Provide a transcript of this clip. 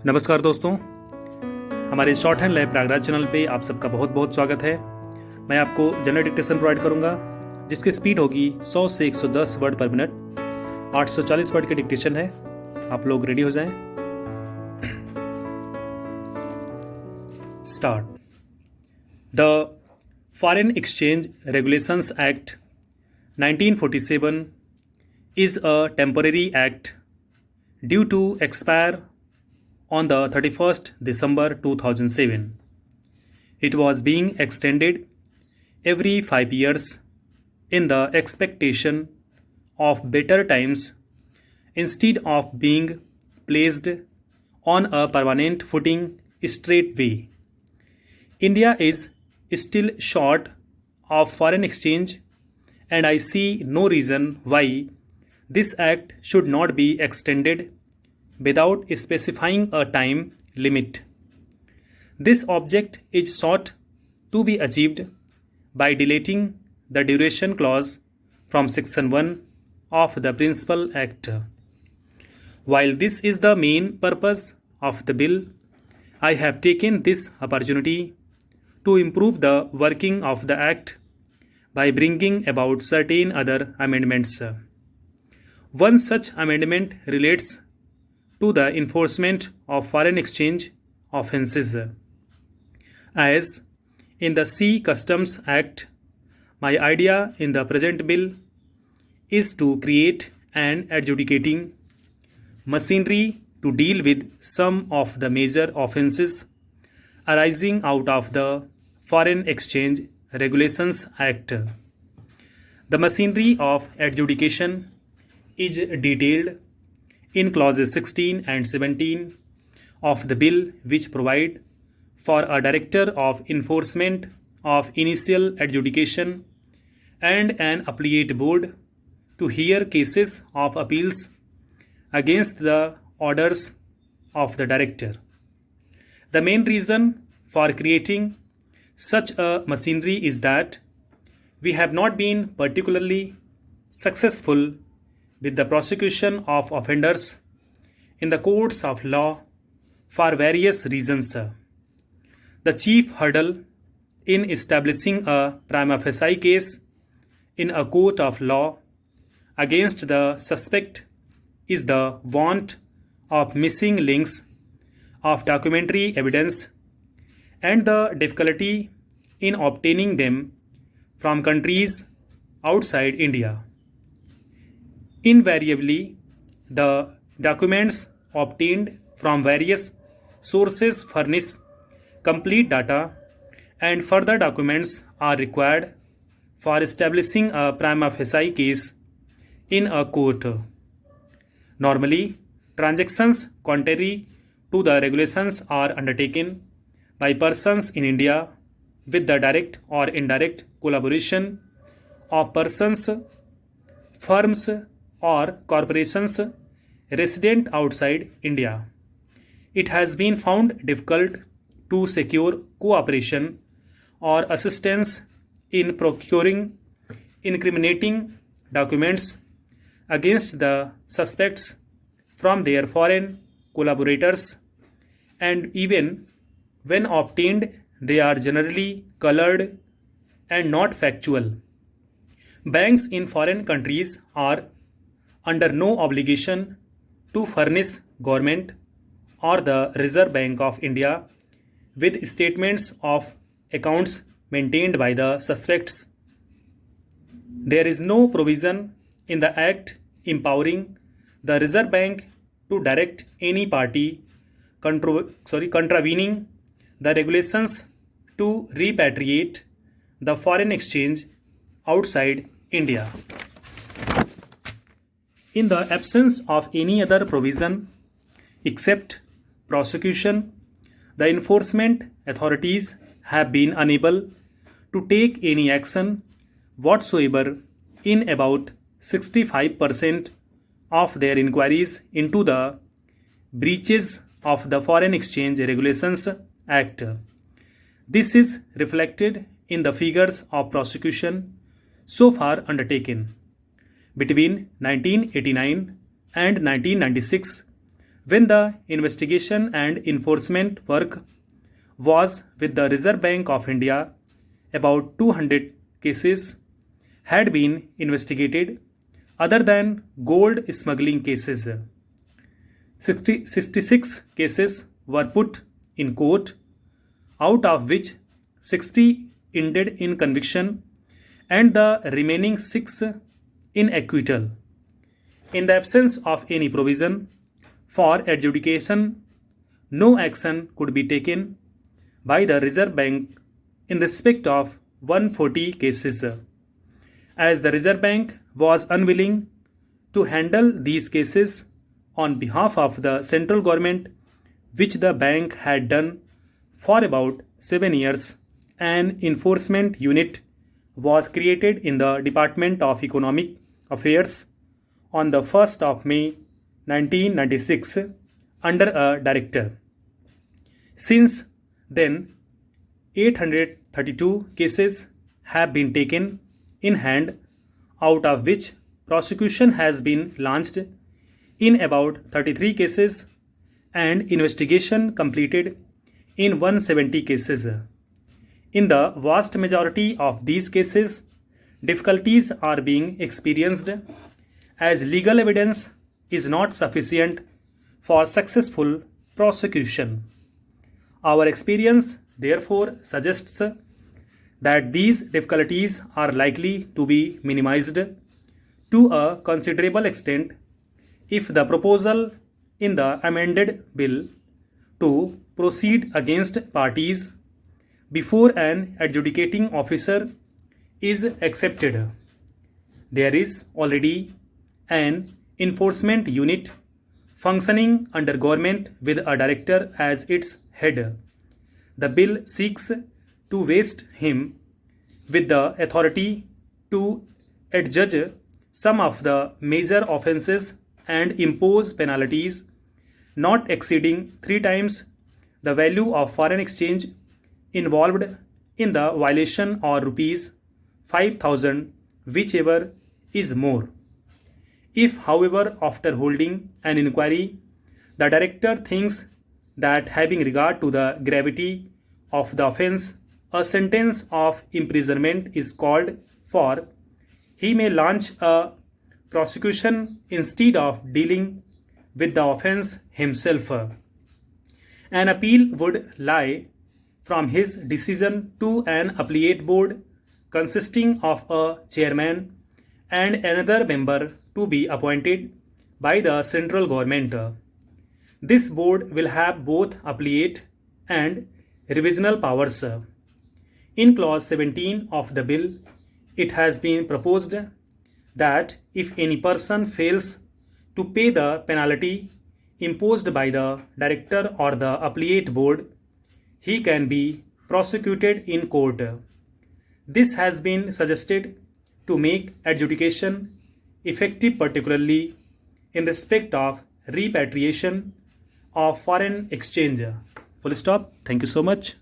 नमस्कार दोस्तों, हमारे short hand lab Prayagraj channel पे आप सबका बहुत बहुत स्वागत है। मैं आपको जनरल डिक्टेशन प्रोवाइड करूंगा जिसकी स्पीड होगी 100 से 110 वर्ड पर मिनट। 840 वर्ड की डिक्टेशन है। आप लोग रेडी हो जाएं। Start. The foreign exchange regulations act 1947 is a temporary act due to expire on the 31st December 2007. It was being extended every 5 years in the expectation of better times instead of being placed on a permanent footing straightway. India is still short of foreign exchange, and I see no reason why this act should not be extended without specifying a time limit. This object is sought to be achieved by deleting the duration clause from Section 1 of the Principal Act. While this is the main purpose of the bill, I have taken this opportunity to improve the working of the Act by bringing about certain other amendments. One such amendment relates to the enforcement of foreign exchange offences. As in the Sea Customs Act, my idea in the present bill is to create an adjudicating machinery to deal with some of the major offences arising out of the Foreign Exchange Regulations Act. The machinery of adjudication is detailed in clauses 16 and 17 of the bill, which provide for a director of enforcement of initial adjudication and an appellate board to hear cases of appeals against the orders of the director. The main reason for creating such a machinery is that we have not been particularly successful with the prosecution of offenders in the courts of law for various reasons. The chief hurdle in establishing a prima facie case in a court of law against the suspect is the want of missing links of documentary evidence and the difficulty in obtaining them from countries outside India. Invariably, the documents obtained from various sources furnish complete data, and further documents are required for establishing a prima facie case in a court. Normally, transactions contrary to the regulations are undertaken by persons in India with the direct or indirect collaboration of persons, firms, or corporations resident outside India. It has been found difficult to secure cooperation or assistance in procuring incriminating documents against the suspects from their foreign collaborators, and even when obtained, they are generally colored and not factual. Banks in foreign countries are under no obligation to furnish government or the Reserve Bank of India with statements of accounts maintained by the suspects. There is no provision in the Act empowering the Reserve Bank to direct any party contravening the regulations to repatriate the foreign exchange outside India. In the absence of any other provision except prosecution, the enforcement authorities have been unable to take any action whatsoever in about 65% of their inquiries into the breaches of the Foreign Exchange Regulations Act. This is reflected in the figures of prosecution so far undertaken. Between 1989 and 1996, When the investigation and enforcement work was with the Reserve Bank of India, about 200 cases had been investigated other than gold smuggling cases. 66 cases were put in court, out of which 60 ended in conviction and the remaining 6 in acquittal. In the absence of any provision for adjudication, no action could be taken by the Reserve Bank in respect of 140 cases, as the Reserve Bank was unwilling to handle these cases on behalf of the central government, which the bank had done for about 7 years. An enforcement unit was created in the Department of Economic Affairs on the 1st of May 1996 under a director. Since then, 832 cases have been taken in hand, out of which prosecution has been launched in about 33 cases and investigation completed in 170 cases. In the vast majority of these cases, difficulties are being experienced as legal evidence is not sufficient for successful prosecution. Our experience therefore suggests that these difficulties are likely to be minimized to a considerable extent if the proposal in the amended bill to proceed against parties before an adjudicating officer is accepted. There is already an enforcement unit functioning under government with a director as its head. The bill seeks to vest him with the authority to adjudge some of the major offences and impose penalties not exceeding 3 times the value of foreign exchange involved in the violation or rupees 5,000, whichever is more. If, however, after holding an inquiry, the director thinks that having regard to the gravity of the offence, a sentence of imprisonment is called for, he may launch a prosecution instead of dealing with the offence himself. An appeal would lie from his decision to an appellate board consisting of a chairman and another member to be appointed by the central government. This board will have both appellate and revisional powers. In clause 17 of the bill, it has been proposed that if any person fails to pay the penalty imposed by the director or the appellate board, he can be prosecuted in court. This has been suggested to make adjudication effective, particularly in respect of repatriation of foreign exchange. Full stop. Thank you so much.